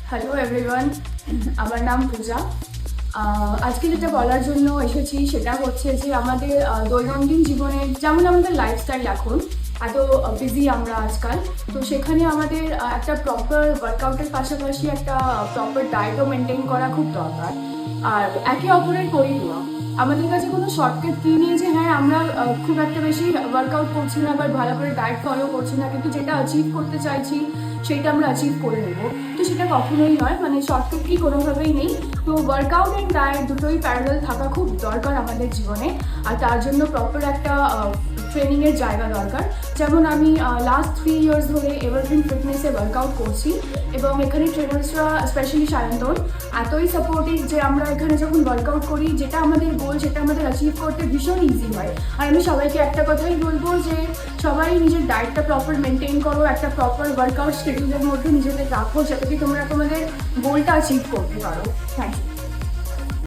Hello everyone, আমার নাম পূজা। আজকে যেটা বলার জন্য এসেছি সেটা হচ্ছে যে আমাদের দৈনন্দিন জীবনে যেমন আমাদের লাইফস্টাইল এখন এত বিজি আমরা আজকাল, তো সেখানে আমাদের একটা প্রপার ওয়ার্কআউটের পাশাপাশি একটা প্রপার ডায়েটও মেনটেন করা খুব দরকার। আর একে অপরের পরিপূরক। আমাদের কাছে কোনো শর্টকাট কি নেই যে হ্যাঁ আমরা খুব একটা বেশি ওয়ার্কআউট করছি না বা ভালো করে ডায়েট ফলো করছি না, কিন্তু যেটা অ্যাচিভ করতে চাইছি সেটা আমরা অ্যাচিভ করে নেব। তো সেটা কখনোই নয়, মানে শর্টকাট কি কোনোভাবেই নেই। তো ওয়ার্কআউট অ্যান্ড ডায়েট দুটোই প্যারালাল থাকা খুব দরকার আমাদের জীবনে। আর তার জন্য প্রপার একটা ট্রেনিংয়ের জায়গা দরকার। যেমন আমি লাস্ট 3 ইয়ার্স ধরে এভারগ্রিন ফিটনেসে ওয়ার্কআউট করছি, এবং এখানে ট্রেনার্সরা স্পেশালি সায়ন্তন এতই সাপোর্টিভ যে আমরা এখানে যখন ওয়ার্কআউট করি যেটা আমাদের গোল সেটা আমাদের অ্যাচিভ করতে ভীষণ ইজি হয়। আর আমি সবাইকে একটা কথাই বলবো যে সবাই নিজের ডায়েটটা প্রপার মেনটেন করো, একটা প্রপার ওয়ার্কআউট শিডিউলের মধ্যে নিজেদের রাখো, যাতে কি তোমরা তোমাদের গোলটা অ্যাচিভ করতে পারো। Thank you.